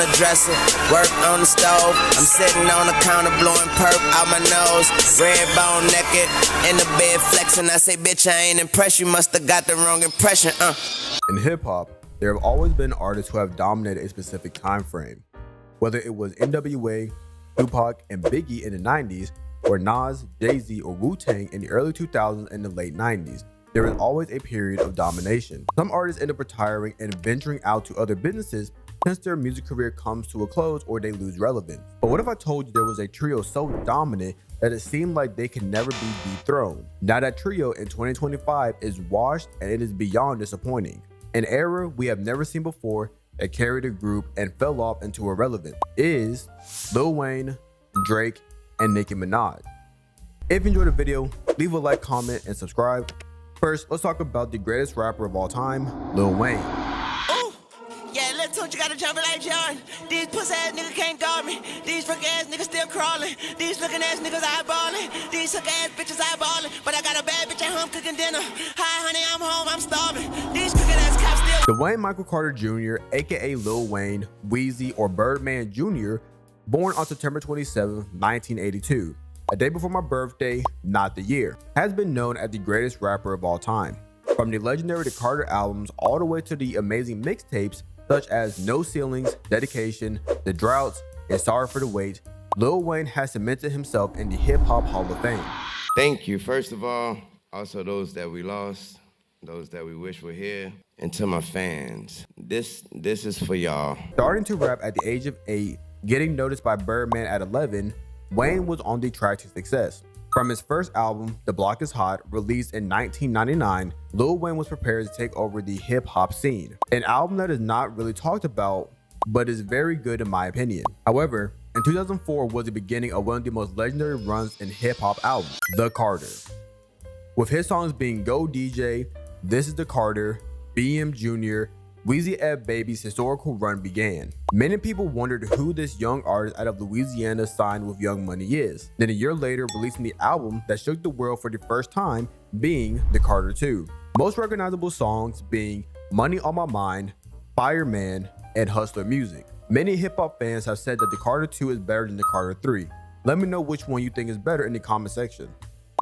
the dresser, work on the stove. I'm sitting on the counter blowing perp out my nose. Red bone naked, in the bed flexing. I say, bitch, I ain't impressed. You must have got the wrong impression. In hip-hop, there have always been artists who have dominated a specific time frame. Whether it was NWA, Tupac, and Biggie in the 90s, or Nas, Jay-Z, or Wu-Tang in the early 2000s and the late 90s, there is always a period of domination. Some artists end up retiring and venturing out to other businesses since their music career comes to a close or they lose relevance. But what if I told you there was a trio so dominant that it seemed like they could never be dethroned? Now that trio in 2025 is washed and it is beyond disappointing. An era we have never seen before that carried a group and fell off into irrelevance is Lil Wayne, Drake, and Nicki Minaj. If you enjoyed the video, leave a like, comment, and subscribe. First, let's talk about the greatest rapper of all time, Lil Wayne. Yeah, let's talk, you gotta jump it like John. These pussy ass niggas can't guard me. These freak ass niggas still crawling. These looking ass niggas eyeballing. These suck ass bitches eyeballing. But I got a bad bitch at home cooking dinner. Hi honey, I'm home, I'm starving. These crooked ass cops still. Dwayne Michael Carter Jr., aka Lil Wayne, Bugzey, or Birdman Jr., born on September 27, 1982, a day before my birthday, not the year, has been known as the greatest rapper of all time. From the legendary The Carter albums all the way to the amazing mixtapes such as No Ceilings, Dedication, The Droughts, and Sorry for the Wait, Lil Wayne has cemented himself in the Hip Hop Hall of Fame. Thank you, first of all. Also those that we lost, those that we wish were here, and to my fans, this is for y'all. Starting to rap at the age of 8, getting noticed by Birdman at 11, Wayne was on the track to success. From his first album, The Block is Hot, released in 1999, Lil Wayne was prepared to take over the hip-hop scene. An album that is not really talked about, but is very good in my opinion. However, in 2004 was the beginning of one of the most legendary runs in hip-hop albums, The Carter. With his songs being Go DJ, This is The Carter, BM Jr., Weezy F Baby's historical run began. Many people wondered who this young artist out of Louisiana signed with Young Money is. Then a year later, releasing the album that shook the world for the first time, being The Carter 2. Most recognizable songs being Money on My Mind, Fireman, and Hustler Music. Many hip-hop fans have said that The Carter 2 is better than The Carter 3. Let me know which one you think is better in the comment section.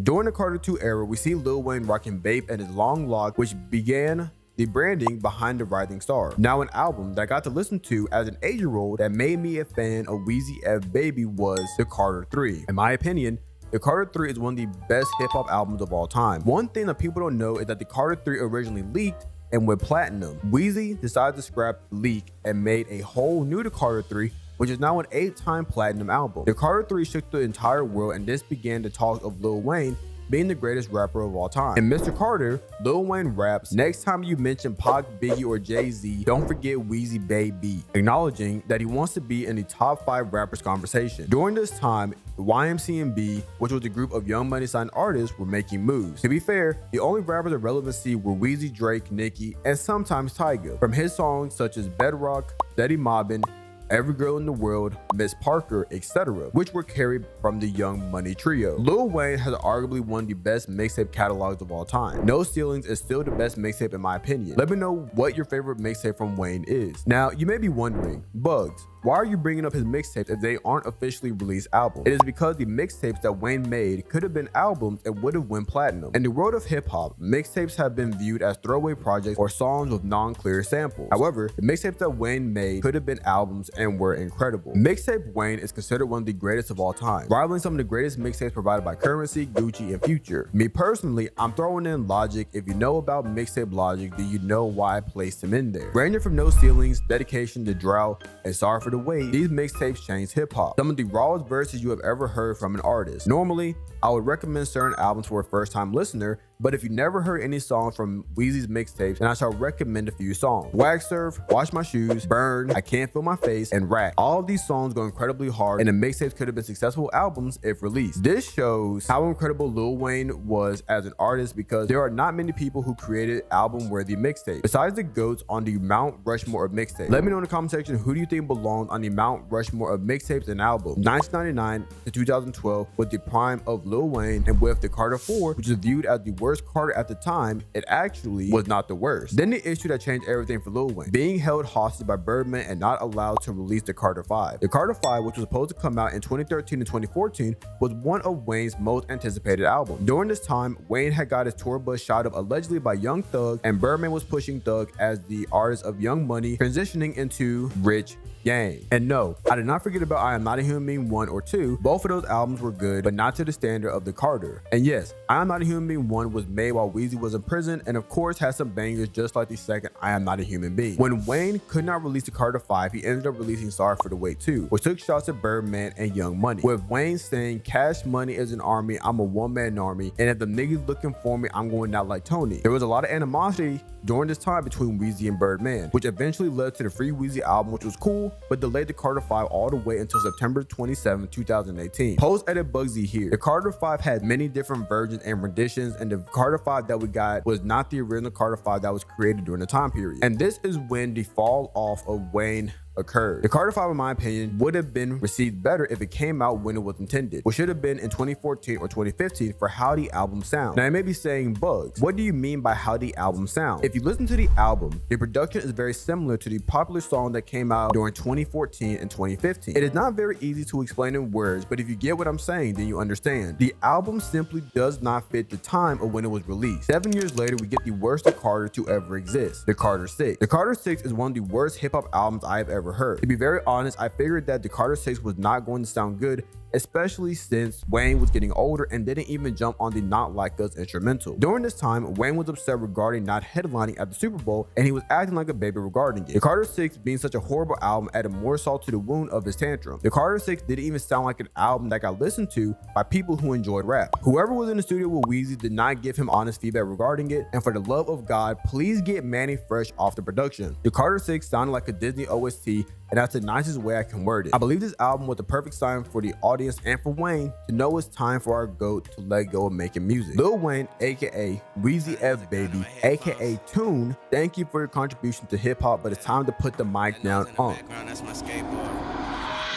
During the Carter 2 era, we see Lil Wayne rocking Bape and his long lock, which began the branding behind the rising star. Now, an album that I got to listen to as an 8-year-old that made me a fan of Weezy F Baby was The Carter 3. In my opinion, The Carter 3 is one of the best hip-hop albums of all time. One thing that people don't know is that The Carter 3 originally leaked and went platinum. Weezy decided to scrap the leak and made a whole new The Carter 3, which is now an 8-time platinum album. The Carter 3 shook the entire world, and this began the talk of Lil Wayne being the greatest rapper of all time. In Mr. Carter, Lil Wayne raps, "Next time you mention Pac, Biggie, or Jay-Z, don't forget Weezy Baby," acknowledging that he wants to be in the top 5 rappers conversation. During this time, YMCMB, which was a group of Young Money signed artists, were making moves. To be fair, the only rappers of relevancy were Weezy, Drake, Nicki, and sometimes Tyga. From his songs such as Bedrock, Steady Mobbin', Every Girl in the World, Miss Parker, etc., which were carried from the Young Money trio. Lil Wayne has arguably one of the best mixtape catalogs of all time. No Ceilings is still the best mixtape in my opinion. Let me know what your favorite mixtape from Wayne is. Now, you may be wondering, Bugs, why are you bringing up his mixtapes if they aren't officially released albums? It is because the mixtapes that Wayne made could have been albums and would have went platinum. In the world of hip hop, mixtapes have been viewed as throwaway projects or songs with non-clear samples. However, the mixtapes that Wayne made could have been albums and were incredible. Mixtape Wayne is considered one of the greatest of all time, rivaling some of the greatest mixtapes provided by Currency, Gucci, and Future. Me personally, I'm throwing in Logic. If you know about mixtape Logic, then you know why I placed him in there. Ranging from No Ceilings, Dedication, The Drought, and Sorry for the Wait, these mixtapes changed hip-hop. Some of the rawest verses you have ever heard from an artist. Normally, I would recommend certain albums for a first-time listener, but if you never heard any songs from Weezy's mixtapes, then I shall recommend a few songs. Wax Surf, Wash My Shoes, Burn, I Can't Feel My Face, and Rack. All of these songs go incredibly hard, and the mixtapes could have been successful albums if released. This shows how incredible Lil Wayne was as an artist because there are not many people who created album-worthy mixtapes. Besides the GOATs on the Mount Rushmore of mixtapes. Let me know in the comment section who do you think belongs on the Mount Rushmore of mixtapes and albums. 1999 to 2012 was the prime of Lil Wayne, and with The Carter 4, which is viewed as the worst worst Carter at the time, it actually was not the worst. Then the issue that changed everything for Lil Wayne, being held hostage by Birdman and not allowed to release the Carter 5. The Carter 5, which was supposed to come out in 2013 and 2014, was one of Wayne's most anticipated albums. During this time, Wayne had got his tour bus shot up allegedly by Young Thug, and Birdman was pushing Thug as the artist of Young Money, transitioning into Rich Gang. And no, I did not forget about I Am Not a Human Being 1 or 2. Both of those albums were good, but not to the standard of the Carter. And yes, I Am Not a Human Being 1 was made while Bugzey was in prison, and of course had some bangers just like the second I Am Not a Human Being. When Wayne could not release the Carter 5, he ended up releasing Sorry for the Wait 2, which took shots at Birdman and Young Money, with Wayne saying, "Cash Money is an army, I'm a one-man army, and if the niggas looking for me, I'm going out like Tony." There was a lot of animosity during this time between Bugzey and Birdman, which eventually led to the Free Bugzey album, which was cool, but delayed the Carter 5 all the way until September 27, 2018. Post-edit Bugzey here. The Carter 5 had many different versions and renditions, and the Carter 5 that we got was not the original Carter 5 that was created during the time period. And this is when the fall off of Wayne occurred. The Carter 5, in my opinion, would have been received better if it came out when it was intended, which should have been in 2014 or 2015 for how the album sounds. Now, you may be saying, Bugs, what do you mean by how the album sounds? If you listen to the album, the production is very similar to the popular song that came out during 2014 and 2015. It is not very easy to explain in words, but if you get what I'm saying, then you understand. The album simply does not fit the time of when it was released. 7 years later, we get the worst of Carter to ever exist, the Carter 6. The Carter 6 is one of the worst hip-hop albums I have ever heard. To be very honest, I figured that the Carter 6 was not going to sound good, especially since Wayne was getting older and didn't even jump on the Not Like Us instrumental. During this time, Wayne was upset regarding not headlining at the Super Bowl, and he was acting like a baby regarding it. The Carter 6 being such a horrible album added more salt to the wound of his tantrum. The Carter 6 didn't even sound like an album that got listened to by people who enjoyed rap. Whoever was in the studio with Bugzey did not give him honest feedback regarding it, and for the love of God, please get Manny Fresh off the production. The Carter 6 sounded like a Disney OST, and that's the nicest way I can word it. I believe this album was the perfect sign for the audience and for Wayne to know it's time for our GOAT to let go of making music. Lil Wayne, aka Weezy F Baby, aka Tune, thank you for your contribution to hip hop, but it's time to put the mic down on.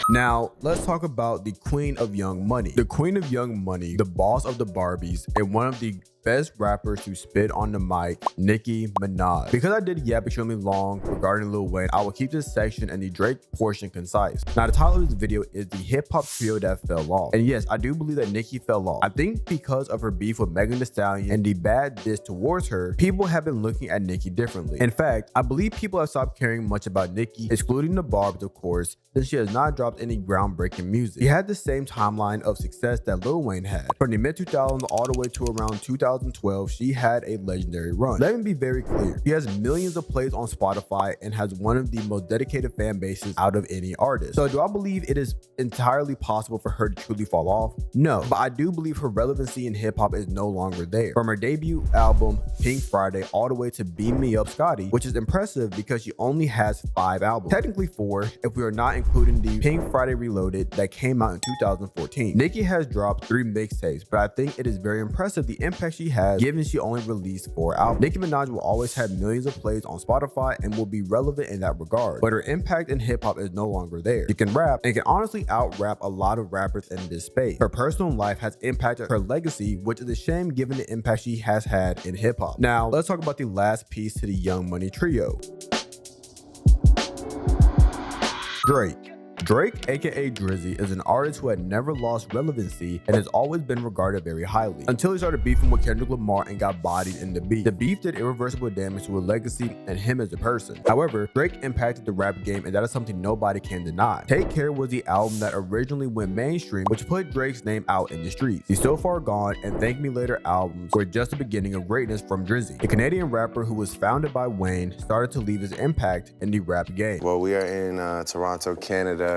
Now, let's talk about the Queen of Young Money. The Queen of Young Money, the boss of the Barbies, and one of the best rappers to spit on the mic, Nicki Minaj. Because I did yap extremely long regarding Lil Wayne, I will keep this section and the Drake portion concise. Now, the title of this video is the hip hop trio that fell off. And yes, I do believe that Nicki fell off. I think because of her beef with Megan Thee Stallion and the bad diss towards her, people have been looking at Nicki differently. In fact, I believe people have stopped caring much about Nicki, excluding the Barbs, of course, since she has not dropped any groundbreaking music. She had the same timeline of success that Lil Wayne had. From the mid-2000s all the way to around 2012, she had a legendary run. Let me be very clear. She has millions of plays on Spotify and has one of the most dedicated fan bases out of any artist. So do I believe it is entirely possible for her to truly fall off? No, but I do believe her relevancy in hip hop is no longer there. From her debut album, Pink Friday, all the way to Beam Me Up Scotty, which is impressive because she only has 5 albums. Technically 4, if we are not including the Pink Friday Reloaded that came out in 2014. Nicki has dropped 3 mixtapes, but I think it is very impressive the impact she has given she only released 4 albums. Nicki Minaj will always have millions of plays on Spotify and will be relevant in that regard, but her impact in hip hop is no longer there. She can rap and can honestly out-rap a lot of rappers in this space. Her personal life has impacted her legacy, which is a shame given the impact she has had in hip hop. Now, let's talk about the last piece to the Young Money trio. Drake. Drake, aka Drizzy, is an artist who had never lost relevancy and has always been regarded very highly, until he started beefing with Kendrick Lamar and got bodied in the beef. The beef did irreversible damage to his legacy and him as a person. However, Drake impacted the rap game, and that is something nobody can deny. Take Care was the album that originally went mainstream, which put Drake's name out in the streets. The So Far Gone and Thank Me Later albums were just the beginning of greatness from Drizzy. The Canadian rapper who was founded by Wayne started to leave his impact in the rap game. Well, we are in Toronto, Canada,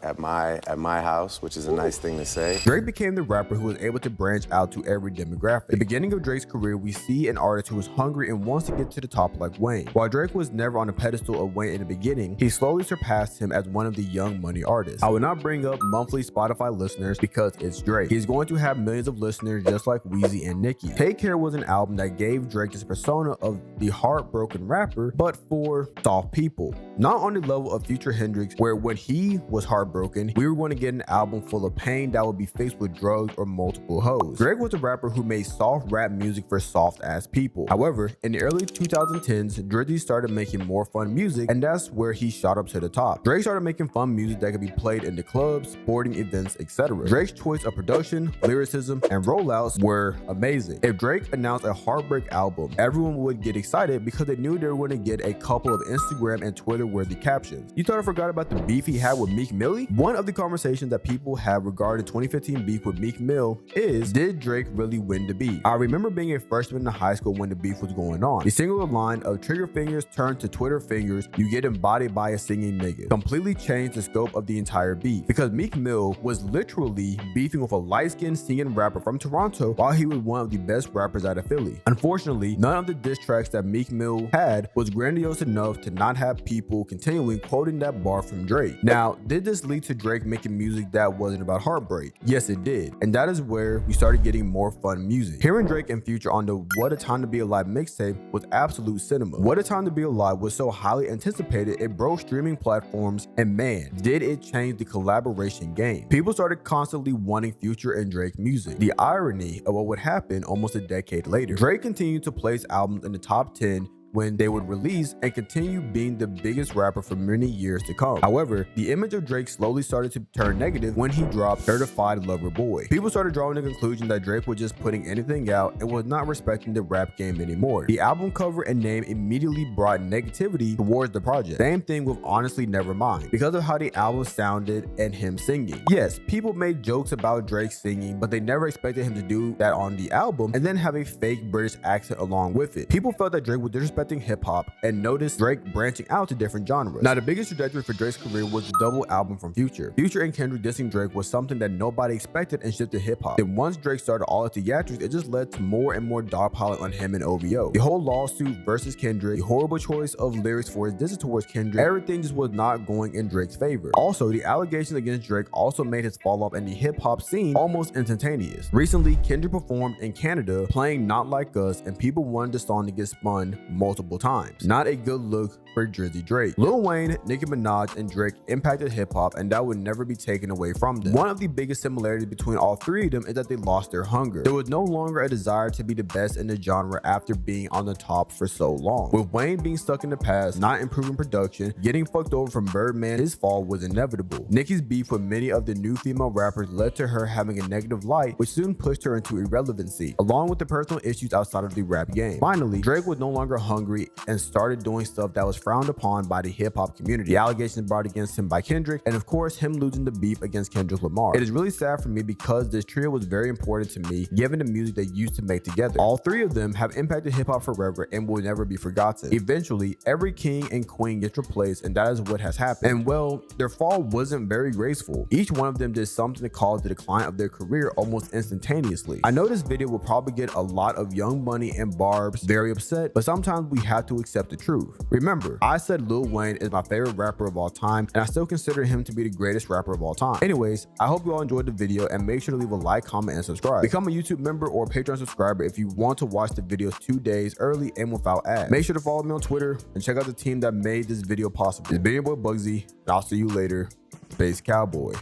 at my house, which is a nice thing to say. Drake became the rapper who was able to branch out to every demographic. The beginning of Drake's career, we see an artist who is hungry and wants to get to the top like Wayne. While Drake was never on a pedestal of Wayne in the beginning, he slowly surpassed him as one of the Young Money artists. I will not bring up monthly Spotify listeners because it's Drake. He's going to have millions of listeners just like Weezy and Nicki. Take Care was an album that gave Drake this persona of the heartbroken rapper, but for soft people. Not on the level of Future Hendrix, where it when he was heartbroken, we were going to get an album full of pain that would be faced with drugs or multiple hoes. Drake was a rapper who made soft rap music for soft ass people. However, in the early 2010s, Drizzy started making more fun music, and that's where he shot up to the top. Drake started making fun music that could be played in the clubs, sporting events, etc. Drake's choice of production, lyricism, and rollouts were amazing. If Drake announced a heartbreak album, everyone would get excited because they knew they were going to get a couple of Instagram and Twitter worthy captions. You thought I forgot about the beef he had with Meek Mill? One of the conversations that people have regarding 2015 beef with Meek Mill is, did Drake really win the beef? I remember being a freshman in high school when the beef was going on. The single line of trigger fingers turned to Twitter fingers, you get embodied by a singing nigga completely changed the scope of the entire beef, because Meek Mill was literally beefing with a light-skinned singing rapper from Toronto while he was one of the best rappers out of Philly. Unfortunately, none of the diss tracks that Meek Mill had was grandiose enough to not have people continuing quoting that bar from Drake. Now, did this lead to Drake making music that wasn't about heartbreak? Yes, it did. And that is where we started getting more fun music. Hearing Drake and Future on the What a Time to Be Alive mixtape was absolute cinema. What a Time to Be Alive was so highly anticipated, it broke streaming platforms, and man, did it change the collaboration game. People started constantly wanting Future and Drake music. The irony of what would happen almost a decade later. Drake continued to place albums in the top 10 when they would release and continue being the biggest rapper for many years to come. However, the image of Drake slowly started to turn negative when he dropped Certified Lover Boy. People started drawing the conclusion that Drake was just putting anything out and was not respecting the rap game anymore. The album cover and name immediately brought negativity towards the project. Same thing with Honestly Nevermind, because of how the album sounded and him singing. Yes, people made jokes about Drake singing, but they never expected him to do that on the album and then have a fake British accent along with it. People felt that Drake was disrespecting hip-hop and noticed Drake branching out to different genres. Now, the biggest trajectory for Drake's career was the double album from Future. Future and Kendrick dissing Drake was something that nobody expected and shifted hip-hop. Then once Drake started all the theatrics, it just led to more and more dogpiling on him and OVO. The whole lawsuit versus Kendrick, the horrible choice of lyrics for his disses towards Kendrick, everything just was not going in Drake's favor. Also, the allegations against Drake also made his fall off in the hip-hop scene almost instantaneous. Recently, Kendrick performed in Canada playing Not Like Us, and people wanted the song to get spun multiple times. Not a good look for Drizzy Drake. Lil Wayne, Nicki Minaj, and Drake impacted hip-hop, and that would never be taken away from them. One of the biggest similarities between all three of them is that they lost their hunger. There was no longer a desire to be the best in the genre after being on the top for so long. With Wayne being stuck in the past, not improving production, getting fucked over from Birdman, his fall was inevitable. Nicki's beef with many of the new female rappers led to her having a negative light, which soon pushed her into irrelevancy, along with the personal issues outside of the rap game. Finally, Drake was no longer hungry and started doing stuff that was frowned upon by the hip-hop community. The allegations brought against him by Kendrick, and of course him losing the beef against Kendrick Lamar. It is really sad for me because this trio was very important to me given the music they used to make together. All three of them have impacted hip-hop forever and will never be forgotten. Eventually, every king and queen gets replaced, and that is what has happened. And well, their fall wasn't very graceful. Each one of them did something to cause the decline of their career almost instantaneously. I know this video will probably get a lot of Young Money and Barbs very upset, but sometimes we have to accept the truth. Remember, I said Lil Wayne is my favorite rapper of all time, and I still consider him to be the greatest rapper of all time. Anyways, I hope you all enjoyed the video, and make sure to leave a like, comment, and subscribe. Become a YouTube member or Patreon subscriber if you want to watch the videos 2 days early and without ads. Make sure to follow me on Twitter and check out the team that made this video possible. It's been your boy Bugzey, and I'll see you later. Space Cowboy.